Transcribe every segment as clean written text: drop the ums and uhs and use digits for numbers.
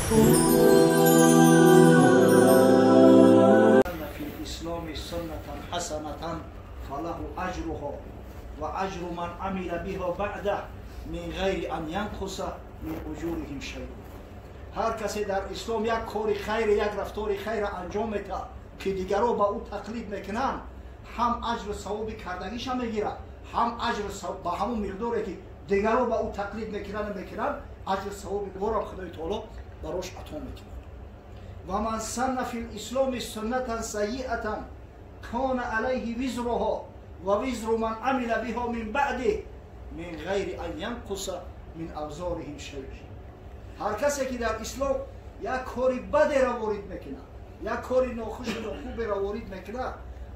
في الإسلام سنة حسنة فله أجرها وأجر من عمل بها بعده من غير أن ينقص من أجورهم شيء. هر کسی در اسلام یک کاری خیر، یک رفتاری خیر انجام میده که دیگران با او تقلید میکنن، هم اجر ثواب کردگیش هم میگیره، هم اجر ثواب با همون مقداری که دیگران با او تقلید میکنن اجر ثواب بارم خدای تعالی براش عطا میکنه. و من سن فی الاسلام سنتا سیئة کان علیه وزرها و وزر من عمل بها من بعده من غیر ان ینقص من اوزارهم شیء. هر کسی که در اسلام یک کاری بد را وارد میکنه، یک کاری ناخوش و خوب را وارد میکنه،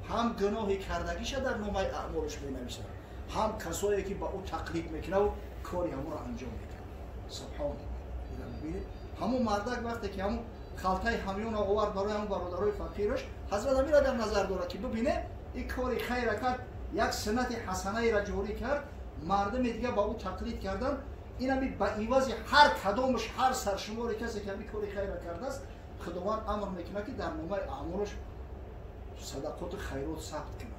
هم گناهی کردگیش در نامه اعمالش مینویسه، هم کسایی که با او تقلید میکنه و کاری همون را انجام میکنه. سبحان الله. همون مردک وقتی که همون خلطه همیون آورد برای همون برادرای فقیرش، حضرت امیر در نظر داره که ببینه این کاری خیر کرد، یک سنت حسنه را جاری کرد، مردم دیگه با او تقلید کردن، این همی با ایواز هر کدامش، هر سرشماری کسی که همی کاری خیر کرده است، خداوند امر میکنه که در نامه اعمالش صدقات خیرات ثبت کنه.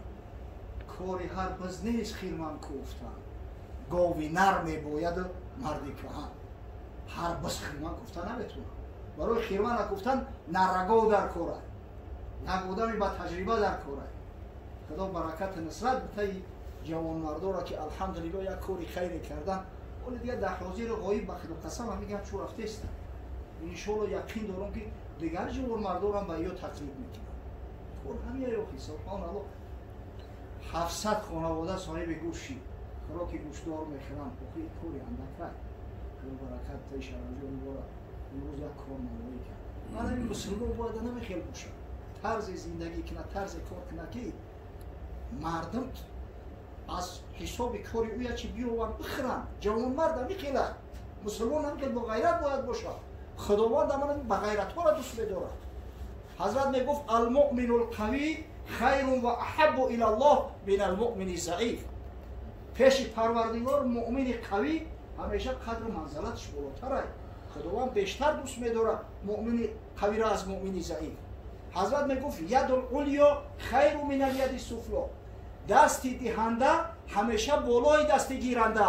کاری هر بز نیست خیرمن گفتن، گاوی نر میباید مردی کهن. هر بز خیرمن گفتن نمیتونه. برای خیرمن گفتن نرگاو در کاره، نگودمی با تجربه در کاره. خدا برکت نصرت بده جوان مردو را که الحمدلله یک کاری خیری کردن، ولی دیگه در حاضر غایب به خدا قسم هم میگن چو رفته است. انشالله یقین دارم که دیگر جوان مردو را به یا تقلید میکنن. کور همین یا سبحان الله. 700 خانواده صاحب گوشی خوراک گوشتار میخرن، بخی کوری اندکه خدا برکت تای شرجان بارا امروز یک کار نمایی کرد. من این مسلمان باید نمیخیل باشه، طرز زندگی کنه، طرز کار کنه که مردم از حساب کاری اویا چی بیروان بخرن. جوان مرد میخیله، مسلمان هم که با غیرت باید باشه. خداوند من با غیرت ها را دوست بداره. حضرت میگفت المؤمن القوی خیر و احب الى الله من المؤمن الضعیف. پیش پروردگار مؤمن قوی همیشه قدر منزلتش بالاتره. خداوند بیشتر دوست میداره مؤمن قوی را از مؤمن ضعیف. حضرت میگفت ید العلیا خیر من الید السفلی. دست دهنده همیشه بالای دست گیرنده.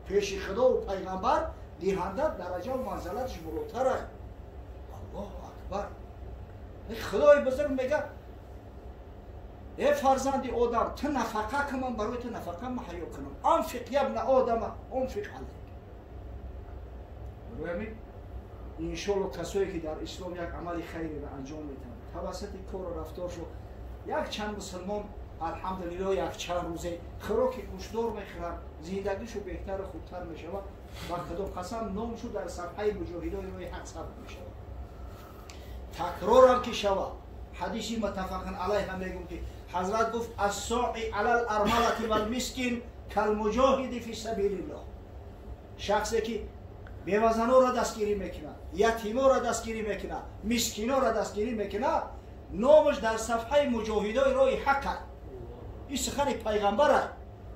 پیش خدا و پیغمبر دهنده درجه و منزلتش بالاتره. الله اکبر. خدای بزرگ میگه ای فرزند آدم، تو نفقه کنم برای تو نفقه مهیا کنم. انفق یا ابن آدم انفق علیک. برای انشالله کسایی که در اسلام یک عمل خیری را انجام میدن، توسط کار و رفتار شو یک چند مسلمان الحمدلله یک چند روزه خوراک گوشتار میخورن، زندگیشو بهتر و خوبتر میشود و خدا قسم نامشو در صفحه مجاهدای روی حق ثبت میشود. تکرار هم که شود، حدیثی متفق علیه هم میگم که حضرت گفت الساعی علی الارملة و المسکین کالمجاهد فی سبیل الله. شخصی که بیوزنا را دستگیری میکنه، یتیما را دستگیری میکنه، مسکینا را دستگیری میکنه، نامش در صفحه مجاهدای راه حق. این سخن پیغمبره.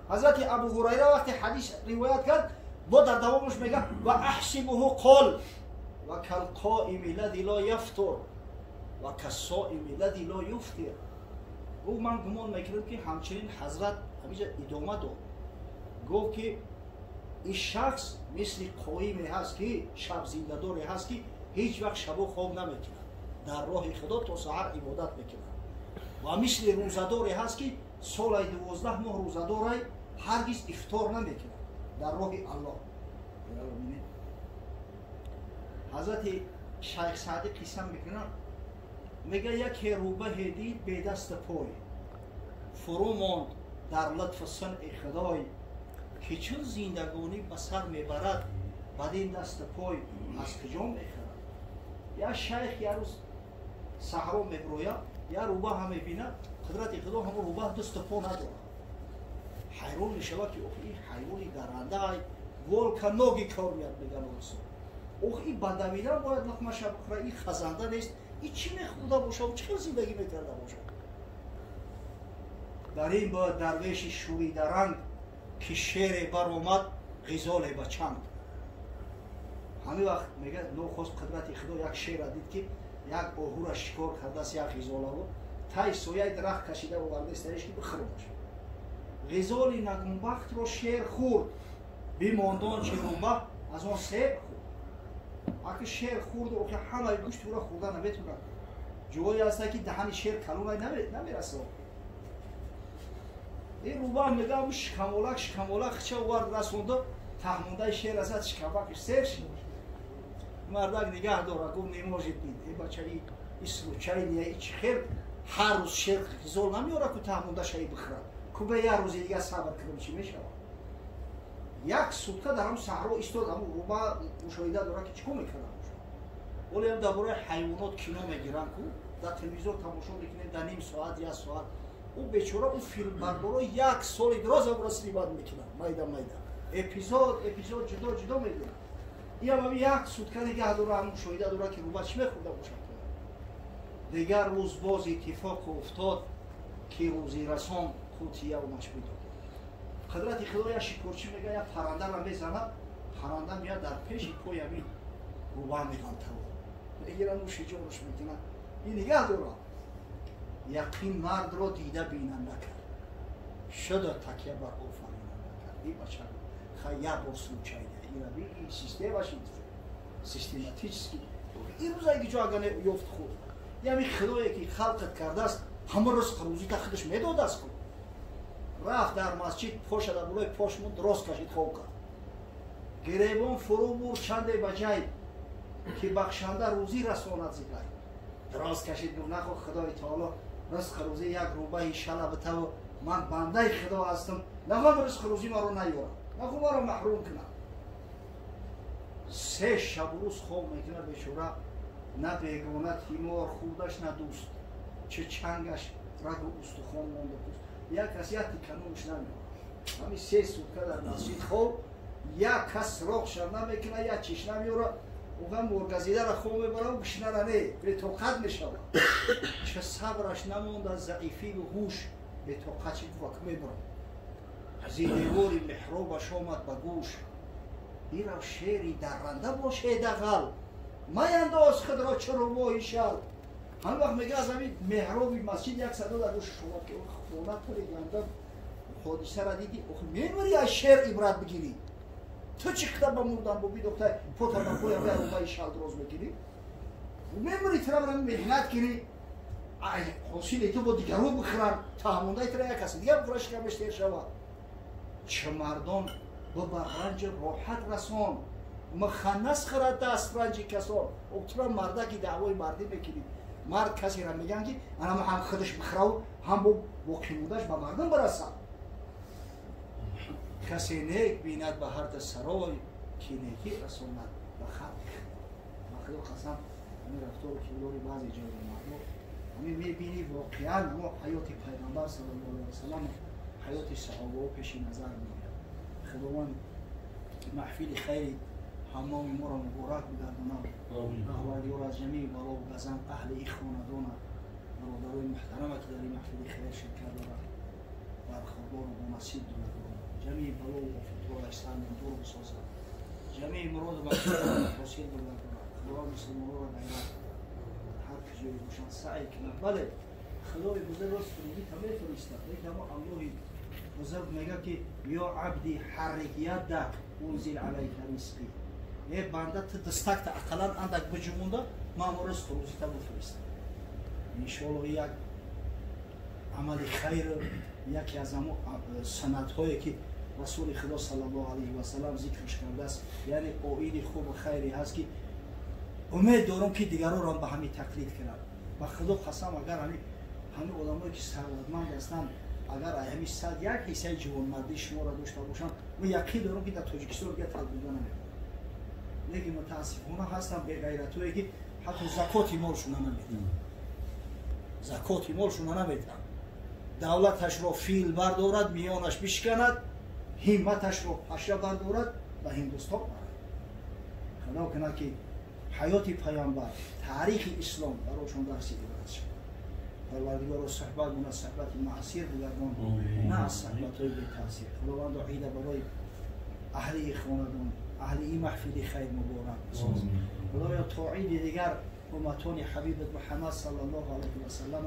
حضرت ابو هریره وقتی حدیث روایت کرد، با در دوامش میگه و احسبه قال و کالقائم الذی لا یفطر و کالصائم الذی لا یفطر. او من گمان میکنم که همچنین حضرت همیشه ادامه داد، گفت که این شخص مثل قائمی هست که شب زنده داری هست که هیچ وقت شب و خواب نمیکنه، در راه خدا تا سحر عبادت میکنه، و مثل روزداری هست که سال 12 ماه روزداری هرگز افطار نمیکنه در راه الله. حضرت شیخ سعدی قسم میکنه، میگه یک روبه دید به دست پای، فرو ماند در لطف صنع خدای، که چون زندگانی به سر میبرد بدین دست پای از کجا میخرد. یا شیخ یه روز صحرا میبروید، یا روبه هم میبینه، قدرت خدا هم روبه دست پا نداره. حیران میشود که این حیوانی درنده های ولکانوگی کار میاد. میگن این بدویدن باید لقمه شب بخوره، این خزنده نیست، این چی میخورده باشه و چه زندگی میکرده باشه. در این باید درویش شوریده رنگ که شیر بر اومد غزال بچند. همین وقت میگه نو خواست قدرت خدا یک شیر دید که یک آهو را شکار کرده است، یک غزال بود تای سایه درخت کشیده و ورده استرش که بخورمش. غزال نگونبخت رو شیر خورد، بیماندان چه روبه از آن سیب خورد. اگه شیر خورد و که همه گوشت او را خورده نمیتونه، جوایی هسته که دهن شیر کلون نمیرسه. این روبه میگه او شکمالک چه ورد رسونده، تحمونده شیر ازد شکمالکش سیر شد. مردک نگه داره گفت نمازید بید، ای بچه ای سلوچه نیه ای چه خیر هر روز شیر غزال نمیاره که تحمونده شایی بخوره که به یه روزی دیگه صبر کنم چی میشه. یک سوتکه در هم صحرا ایستاد، همون روبه مشاهده داره که چیکار میکنه. ولی هم درباره حیوانات کینو میگیرن که در تلویزیون تماشا میکنه در نیم ساعت یا ساعت، اون بیچاره اون فیلم بردارا یک سال دراز هم راستی باید میکنن، میدان اپیزود جدا میگیرن. یا هم یک سوتکه نگه داره هم مشاهده داره که روبه چی میخورده باشد. دیگر روز باز اتفاق افتاد که روزی رسان قوطیه و مش میداد. قدرت خدا یا شکارچی میگه یا پرنده را میزنه، پرنده میاد در پیش پای همین روبه میگن تو میگیرن و شجاعش میکنن. این نگه داره یقین مرد را دیده بینن نکرد، شده تکیه بر آفرینن نکرد. این بچه خیلی با سلوچه این را بی این سیستم باشید سیستماتیکی. این روز اگه جا اگه یافت خود یعنی خدایی که خلقت کرده است همه رزق روزی تا خودش میداده است. رفت در مسجد پا شده بلای پاشمون دراز کشید خواب کرد، گریبان فرو برد چنده بجای که بخشنده روزی رساند زیگای. دراز کشید گفت نخواه خدای تعالی رزق روزی یک روبه شلبته و من بنده خدا هستم، نخواه رزق روزی ما رو نیارم، نخواه ما رو محروم کنم. 3 شب روز خواب میکنه بیچاره، نه بیگانه تیمار خودش نه دوست، چه چنگش رگ و استخوان مانده بود. یک کسی یک تکنونش نمیاره. همین 3 سوتکه در مسجد خواب یک کس راقش نمیکنه، یک چیش نمیاره. اوقا مرگزیده را خواب میبره و بشنه را نه به طاقت میشود. چه صبرش نماند از ضعیفی و هوش، به طاقت چی وقت میبره. از این دیواری محرابش آمد به گوش، این را شیری درنده باشه دغل، مینداز خود را چه روایی شل. همین وقت میگه از همین محرابی مسجد یک صدا در روش شما که خونه پولی گندم حادثه را دیدی، میموری از شیر عبرت بگیری. تو چی کتاب بموردن ببی دکتر پوتا نپوی همه روبای شل دراز بگیری، میموری ترم را مهنت کنی حاصل تو با دیگرو بخورن تا همونده تره یک کسی دیگر بخورش کمش تیر شود. چه مردان با رنج راحت رسان، مخنث خرد دست رنج کسان. اکترا مرده که دعوای مردی میکنی، مرد کسی را میگن که انا هم خودش بخره و هم با کمودش به مردم برسن. کسی نیک بیند به هر سرای که نیکی رساند به خلق. مخلوق قسم همین رفتار که داری بعضی جای مردم همین میبینی واقعا ما حیات پیغمبر صلی الله علیه وسلم، حیات صحابه و پیش نظر میگیرد. خداوند محفل خیری همام ما را مبارک بگرداند و از جمیع بلا و بزن اهل این خاندان برادرای محترم که در این محفل خیر شرکت دارد برخوردار و بنصیب دارد، جمیع بلا و فتوایش سر منظور بسازد، جمیع مراد و مقصود حاصل دارد. خدا مسلمان را غیرت هر کجای روشن سعی کند. بله خدای بزرگ راست فرودی تمه فرستد، لیکن اما الله بزرگ میگه که یا عبدی حرک یدک انزل علیک رزقی، یه بنده تو دستک تا اقلا اندک بجمونده ما رزق روزی تا بفرستم. انشاءالله یک عمل خیر، یکی از همون سنت هایی که رسول خدا صلی الله علیه و سلم ذکرش کرده است، یعنی آیین خوب و خیری هست که امید دارم که دیگران را به همین تقلید کنند. و خدا قسم اگر همین آدمایی که ثروتمند هستند اگر همین صد یک حصه جوانمردی شما را داشته باشند، من یقین دارم که در تاجیکستان دیگه تلبیده نمیکنند. لیکن متاسفانه هستن به غیرتایی که حتی زکات مالشون نمیدن. زکات مالشون نمیدن. دولتش را فیل بردارد میانش بشکند، همتش را پشه بردارد و هندوستان برد. خدا کنه که حیات پیامبر، تاریخ اسلام برایشان درسی دیده شد. پروردگار را صحبت گونه صحبت معاصر بگردان، نه صحبت های بی تاثیر. خداوند عیده برای اهل خاندان اهل این محفل خیر مبارک بساز. خدایا تا عید دیگر امتان حبیبت محمد صلی الله علیه و سلم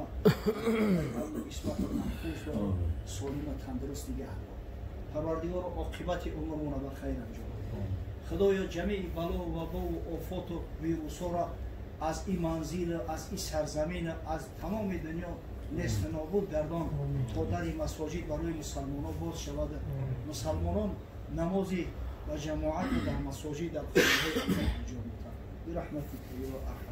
اصلاح محفوظ و سالم و تندرست نگه دار. پروردگار عاقبت امورمون را خیر انجام. خدایا جمیع بلا و وبا و آفات و ویروس‌ها را از این منزل، از این سرزمین، از تمام دنیا نیست نابود گردان تا در این مساجد برای مسلمانان باز شود. مسلمانان نمازی و جماعت در مساجد در خانه‌های انجام می‌دهند. برحمتك یا ارحم